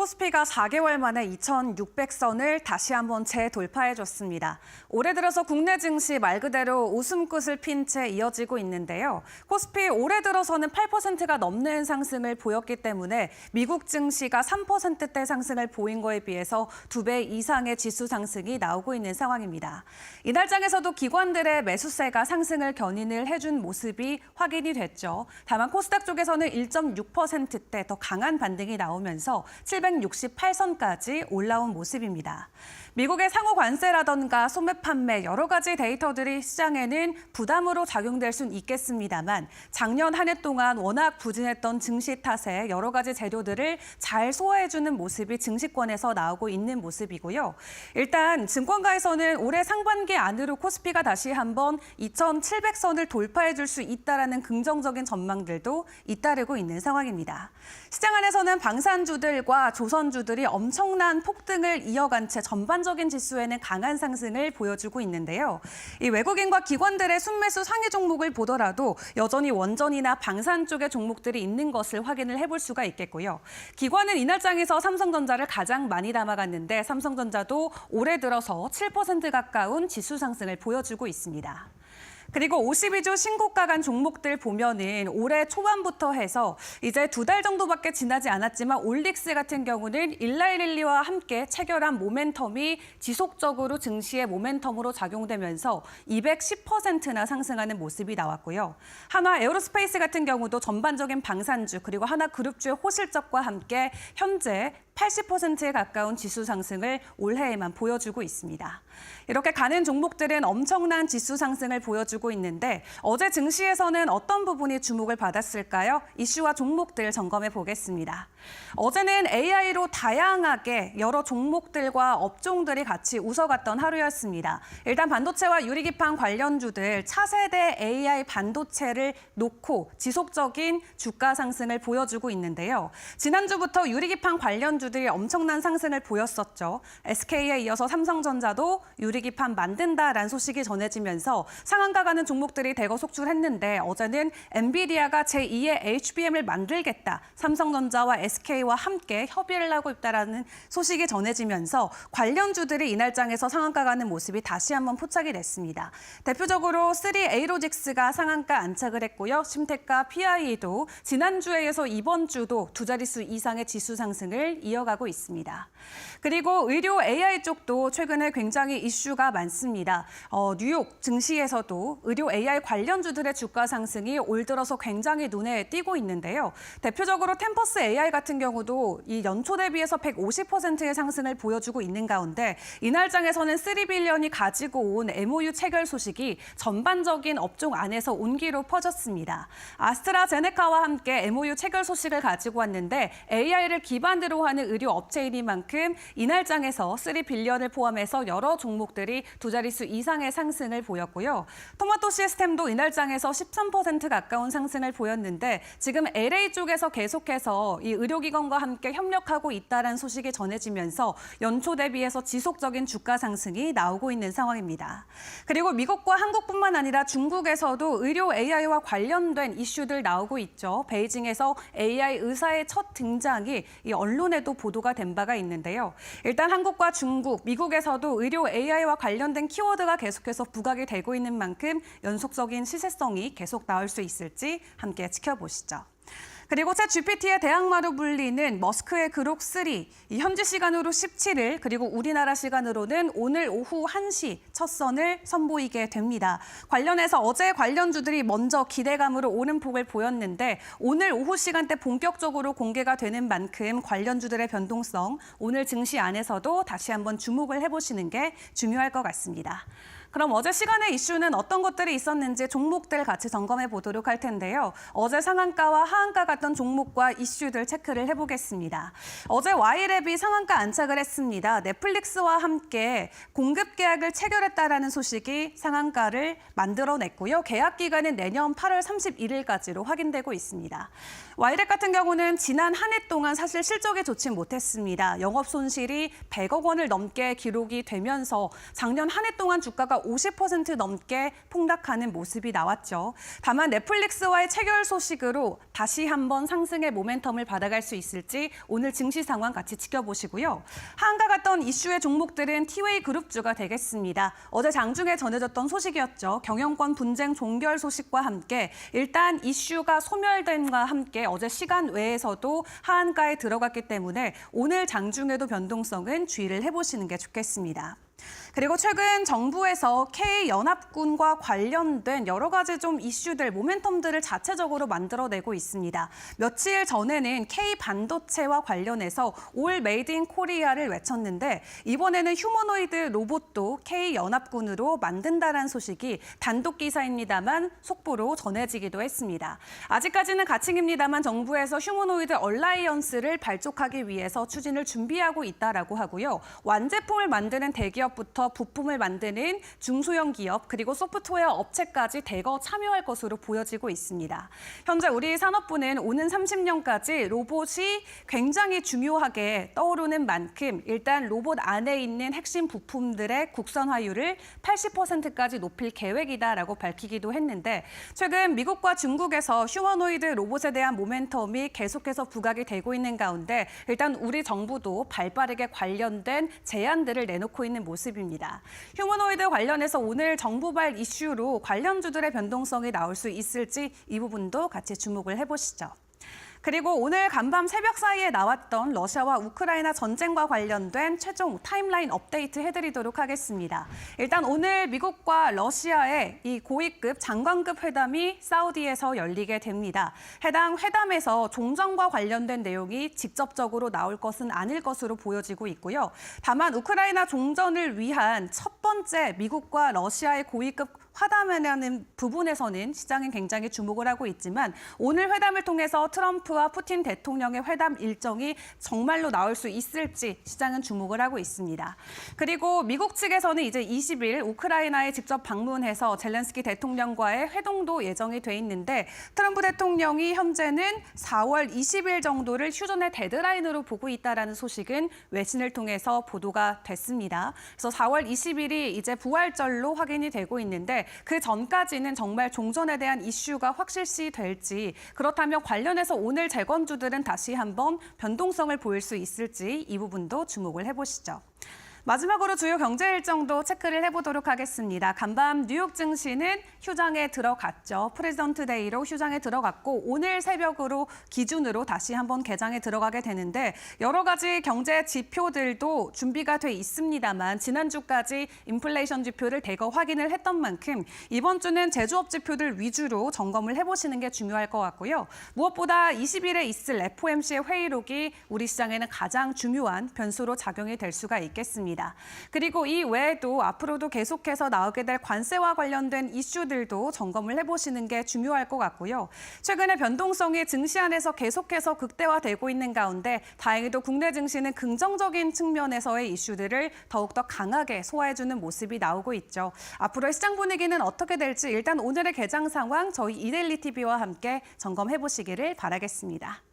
코스피가 4개월 만에 2,600선을 다시 한번 재돌파해줬습니다. 올해 들어서 국내 증시 말 그대로 웃음꽃을 핀 채 이어지고 있는데요. 코스피 올해 들어서는 8%가 넘는 상승을 보였기 때문에 미국 증시가 3%대 상승을 보인 거에 비해서 2배 이상의 지수 상승이 나오고 있는 상황입니다. 이날 장에서도 기관들의 매수세가 상승을 견인을 해준 모습이 확인이 됐죠. 다만 코스닥 쪽에서는 1.6%대 더 강한 반등이 나오면서 768선까지 올라온 모습입니다. 미국의 상호 관세라던가 소매 판매 여러 가지 데이터들이 시장에는 부담으로 작용될 수는 있겠습니다만 작년 한 해 동안 워낙 부진했던 증시 탓에 여러 가지 재료들을 잘 소화해주는 모습이 증시권에서 나오고 있는 모습이고요. 일단 증권가에서는 올해 상반기 안으로 코스피가 다시 한번 2,700선을 돌파해줄 수 있다라는 긍정적인 전망들도 잇따르고 있는 상황입니다. 시장 안에서는 방산주들과 조선주들이 엄청난 폭등을 이어간 채 전반적인 지수에는 강한 상승을 보여주고 있는데요. 이 외국인과 기관들의 순매수 상위 종목을 보더라도 여전히 원전이나 방산 쪽의 종목들이 있는 것을 확인을 해볼 수가 있겠고요. 기관은 이날장에서 삼성전자를 가장 많이 담아갔는데 삼성전자도 올해 들어서 7% 가까운 지수 상승을 보여주고 있습니다. 그리고 52주 신고가 간 종목들 보면은 올해 초반부터 해서 이제 2달 정도밖에 지나지 않았지만 올릭스 같은 경우는 일라이릴리와 함께 체결한 모멘텀이 지속적으로 증시의 모멘텀으로 작용되면서 210%나 상승하는 모습이 나왔고요. 한화 에어로스페이스 같은 경우도 전반적인 방산주 그리고 하나그룹주의 호실적과 함께 현재 80%에 가까운 지수 상승을 올해에만 보여주고 있습니다. 이렇게 가는 종목들은 엄청난 지수 상승을 보여주고 있는데 어제 증시에서는 어떤 부분이 주목을 받았을까요? 이슈와 종목들 점검해 보겠습니다. 어제는 AI로 다양하게 여러 종목들과 업종들이 같이 웃어갔던 하루였습니다. 일단 반도체와 유리기판 관련주들 차세대 AI 반도체를 놓고 지속적인 주가 상승을 보여주고 있는데요. 지난주부터 유리기판 관련주들이 엄청난 상승을 보였었죠. SK에 이어서 삼성전자도 유리기판 만든다라는 소식이 전해지면서 상한가 가는 종목들이 대거 속출했는데 어제는 엔비디아가 제2의 HBM을 만들겠다. 삼성전자와 SK와 함께 협의를 하고 있다라는 소식이 전해지면서 관련주들이 이날장에서 상한가 가는 모습이 다시 한번 포착이 됐습니다. 대표적으로 3에이로직스가 상한가 안착을 했고요. 심테카 PI도 지난주에 이어서 이번 주도 두 자릿수 이상의 지수 상승을 이어가고 있습니다. 그리고 의료 AI 쪽도 최근에 굉장히 이슈가 많습니다. 뉴욕 증시에서도 의료 AI 관련주들의 주가 상승이 올 들어서 굉장히 눈에 띄고 있는데요. 대표적으로 템퍼스 AI 같은 경우도 이 연초 대비해서 150%의 상승을 보여주고 있는 가운데 이날장에서는 3빌리언이 가지고 온 MOU 체결 소식이 전반적인 업종 안에서 온기로 퍼졌습니다. 아스트라제네카와 함께 MOU 체결 소식을 가지고 왔는데 AI를 기반으로 하는 의료 업체이니만큼 이날장에서 3빌리언을 포함해서 여러 종목들이 두 자릿수 이상의 상승을 보였고요. 토마토 시스템도 이날장에서 13% 가까운 상승을 보였는데 지금 LA 쪽에서 계속해서 이 의료기관과 함께 협력하고 있다는 소식이 전해지면서 연초 대비해서 지속적인 주가 상승이 나오고 있는 상황입니다. 그리고 미국과 한국뿐만 아니라 중국에서도 의료 AI와 관련된 이슈들 나오고 있죠. 베이징에서 AI 의사의 첫 등장이 이 언론에도 보도가 된 바가 있는데요. 일단 한국과 중국, 미국에서도 의료 AI와 관련된 키워드가 계속해서 부각이 되고 있는 만큼 연속적인 시세성이 계속 나올 수 있을지 함께 지켜보시죠. 그리고 챗GPT의 대항마로 불리는 머스크의 그록 3, 이 현지 시간으로 17일 그리고 우리나라 시간으로는 오늘 오후 1시 첫 선을 선보이게 됩니다. 관련해서 어제 관련주들이 먼저 기대감으로 오름폭을 보였는데 오늘 오후 시간대 본격적으로 공개가 되는 만큼 관련주들의 변동성, 오늘 증시 안에서도 다시 한번 주목을 해보시는 게 중요할 것 같습니다. 그럼 어제 시간의 이슈는 어떤 것들이 있었는지 종목들 같이 점검해 보도록 할 텐데요. 어제 상한가와 하한가 갔던 종목과 이슈들 체크를 해보겠습니다. 어제 Y랩이 상한가 안착을 했습니다. 넷플릭스와 함께 공급 계약을 체결했다라는 소식이 상한가를 만들어냈고요. 계약 기간은 내년 8월 31일까지로 확인되고 있습니다. Y랩 같은 경우는 지난 한 해 동안 사실 실적이 좋지 못했습니다. 영업 손실이 100억 원을 넘게 기록이 되면서 작년 한 해 동안 주가가 지수가 50% 넘게 폭락하는 모습이 나왔죠. 다만 넷플릭스와의 체결 소식으로 다시 한번 상승의 모멘텀을 받아갈 수 있을지 오늘 증시 상황 같이 지켜보시고요. 하한가 갔던 이슈의 종목들은 티웨이 그룹주가 되겠습니다. 어제 장중에 전해졌던 소식이었죠. 경영권 분쟁 종결 소식과 함께 일단 이슈가 소멸됨과 함께 어제 시간 외에서도 하한가에 들어갔기 때문에 오늘 장중에도 변동성은 주의를 해보시는 게 좋겠습니다. 그리고 최근 정부에서 K연합군과 관련된 여러 가지 좀 이슈들, 모멘텀들을 자체적으로 만들어내고 있습니다. 며칠 전에는 K반도체와 관련해서 올 메이드 인 코리아를 외쳤는데 이번에는 휴머노이드 로봇도 K연합군으로 만든다는 소식이 단독 기사입니다만 속보로 전해지기도 했습니다. 아직까지는 가칭입니다만 정부에서 휴머노이드 얼라이언스를 발족하기 위해서 추진을 준비하고 있다라고 하고요. 완제품을 만드는 대기업부터 부품을 만드는 중소형 기업 그리고 소프트웨어 업체까지 대거 참여할 것으로 보여지고 있습니다. 현재 우리 산업부는 오는 30년까지 로봇이 굉장히 중요하게 떠오르는 만큼 일단 로봇 안에 있는 핵심 부품들의 국산화율을 80%까지 높일 계획이다라고 밝히기도 했는데 최근 미국과 중국에서 휴머노이드 로봇에 대한 모멘텀이 계속해서 부각이 되고 있는 가운데 일단 우리 정부도 발빠르게 관련된 제안들을 내놓고 있는 모습입니다. 휴머노이드 관련해서 오늘 정부발 이슈로 관련주들의 변동성이 나올 수 있을지 이 부분도 같이 주목을 해보시죠. 그리고 오늘 간밤 새벽 사이에 나왔던 러시아와 우크라이나 전쟁과 관련된 최종 타임라인 업데이트 해드리도록 하겠습니다. 일단 오늘 미국과 러시아의 이 고위급 장관급 회담이 사우디에서 열리게 됩니다. 해당 회담에서 종전과 관련된 내용이 직접적으로 나올 것은 아닐 것으로 보여지고 있고요. 다만 우크라이나 종전을 위한 첫 번째 미국과 러시아의 고위급 화담이라는 부분에서는 시장은 굉장히 주목을 하고 있지만 오늘 회담을 통해서 트럼프와 푸틴 대통령의 회담 일정이 정말로 나올 수 있을지 시장은 주목을 하고 있습니다. 그리고 미국 측에서는 이제 20일 우크라이나에 직접 방문해서 젤렌스키 대통령과의 회동도 예정이 돼 있는데 트럼프 대통령이 현재는 4월 20일 정도를 휴전의 데드라인으로 보고 있다라는 소식은 외신을 통해서 보도가 됐습니다. 그래서 4월 20일이 이제 부활절로 확인이 되고 있는데 그 전까지는 정말 종전에 대한 이슈가 확실시 될지 그렇다면 관련해서 오늘 재건주들은 다시 한번 변동성을 보일 수 있을지 이 부분도 주목을 해보시죠. 마지막으로 주요 경제 일정도 체크를 해보도록 하겠습니다. 간밤 뉴욕 증시는 휴장에 들어갔죠. 프레지던트 데이로 휴장에 들어갔고 오늘 새벽으로 기준으로 다시 한번 개장에 들어가게 되는데 여러 가지 경제 지표들도 준비가 돼 있습니다만 지난주까지 인플레이션 지표를 대거 확인을 했던 만큼 이번 주는 제조업 지표들 위주로 점검을 해보시는 게 중요할 것 같고요. 무엇보다 20일에 있을 FOMC의 회의록이 우리 시장에는 가장 중요한 변수로 작용이 될 수가 있겠습니다. 그리고 이 외에도 앞으로도 계속해서 나오게 될 관세와 관련된 이슈들도 점검을 해보시는 게 중요할 것 같고요. 최근에 변동성이 증시 안에서 계속해서 극대화되고 있는 가운데 다행히도 국내 증시는 긍정적인 측면에서의 이슈들을 더욱더 강하게 소화해주는 모습이 나오고 있죠. 앞으로의 시장 분위기는 어떻게 될지 일단 오늘의 개장 상황 저희 이데일리 TV와 함께 점검해보시기를 바라겠습니다.